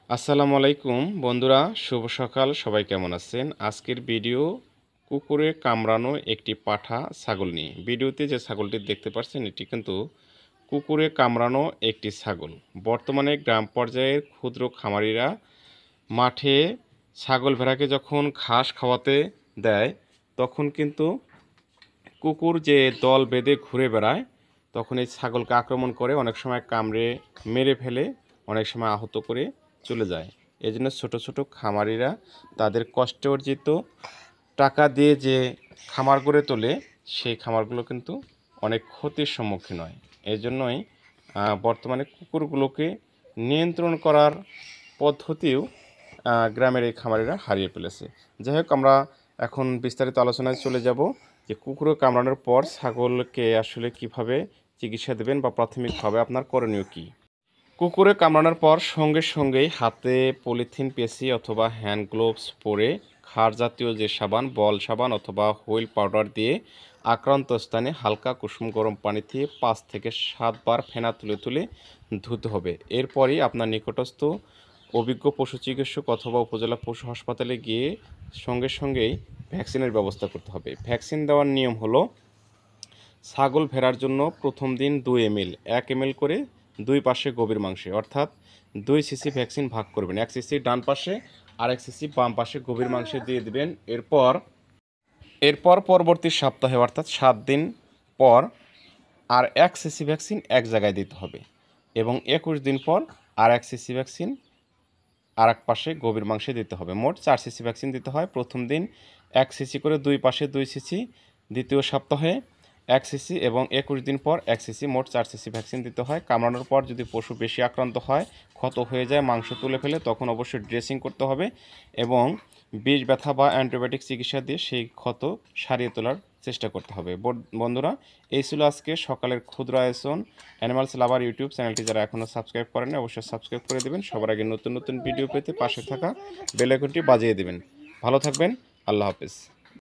আসসালামু আলাইকুম বন্ধুরা, শুভ সকাল। সবাই কেমন আছেন? আজকের ভিডিও কুকুরে কামড়ানো একটি পাঠা ছাগল নিয়ে। ভিডিওতে যে ছাগলটি দেখতে পাচ্ছেন এটি কিন্তু কুকুরে কামড়ানো একটি ছাগল। বর্তমানে গ্রাম পর্যায়ের ক্ষুদ্র খামারিরা মাঠে ছাগল ভেড়াকে যখন ঘাস খাওয়াতে দেয় তখন কিন্তু কুকুর যে দল বেঁধে ঘুরে বেড়ায় তখন এই ছাগলকে আক্রমণ করে, অনেক সময় কামড়ে মেরে ফেলে, অনেক সময় আহত করে চলে যায়। এই জন্য ছোটো ছোটো খামারিরা তাদের কষ্টে অর্জিত টাকা দিয়ে যে খামার গড়ে তোলে সেই খামারগুলো কিন্তু অনেক ক্ষতির সম্মুখীন হয়। এই জন্যই বর্তমানে কুকুরগুলোকে নিয়ন্ত্রণ করার পদ্ধতিও গ্রামের এই খামারিরা হারিয়ে ফেলেছে। যাই হোক, আমরা এখন বিস্তারিত আলোচনায় চলে যাব যে কুকুরে কামড়ানোর পর ছাগলকে আসলে কিভাবে চিকিৎসা দেবেন বা প্রাথমিকভাবে আপনার করণীয় কী। কুকুরে কামড়ানোর পর সঙ্গে সঙ্গেই হাতে পলিথিন পেঁচি অথবা হ্যান্ড গ্লোভস পরে ক্ষার জাতীয় যে সাবান, বল সাবান অথবা হুইল পাউডার দিয়ে আক্রান্ত স্থানে হালকা কুসুম গরম পানি দিয়ে 5 থেকে 7 বার ফেনা তুলে তুলে ধুতে হবে। এরপরই আপনার নিকটস্থ অভিজ্ঞ পশু চিকিৎসক অথবা উপজেলা পশু হাসপাতালে গিয়ে সঙ্গে সঙ্গেই ভ্যাকসিনের ব্যবস্থা করতে হবে। ভ্যাকসিন দেওয়ার নিয়ম হলো, ছাগল ভেড়ার জন্য প্রথম দিন 2 ml 1 ml করে দুই পাশে গভীর মাংসে, অর্থাৎ 2 সিসি ভ্যাকসিন ভাগ করবেন। 1 সিসি ডান পাশে আর 1 সিসি বাম পাশে গভীর মাংসে দিয়ে দিবেন। এরপর পরবর্তী সপ্তাহে অর্থাৎ 7 দিন পর আর 1 সিসি ভ্যাকসিন এক জায়গায় দিতে হবে এবং 21 দিন পর আর 1 সিসি ভ্যাকসিন আর এক পাশে গভীর মাংসে দিতে হবে। মোট 4 সিসি ভ্যাকসিন দিতে হয়। প্রথম দিন 1 সিসি করে দুই পাশে 2 সিসি, দ্বিতীয় সপ্তাহে 1 সিসি এবং 21 দিন পর 1 সিসি, মোট 4 সিসি ভ্যাকসিন দিতে হয়। কামড়ানোর পর যদি পশু বেশি আক্রান্ত হয়, ক্ষত হয়ে যায়, মাংস তুলে ফেলে, তখন অবশ্যই ড্রেসিং করতে হবে এবং বিষ, ব্যথা বা অ্যান্টিবায়োটিক চিকিৎসা দিয়ে সেই ক্ষত সারিয়ে তোলার চেষ্টা করতে হবে। বন্ধুরা, এই ছিল আজকে সকালের ক্ষুদ্র আয়োজন। অ্যানিমালস লাভার ইউটিউব চ্যানেলটি যারা এখনও সাবস্ক্রাইব করেন অবশ্যই সাবস্ক্রাইব করে দেবেন। সবার আগে নতুন নতুন ভিডিও পেতে পাশে থাকা বেল আইকনটি বাজিয়ে দেবেন। ভালো থাকবেন। আল্লাহ হাফেজ।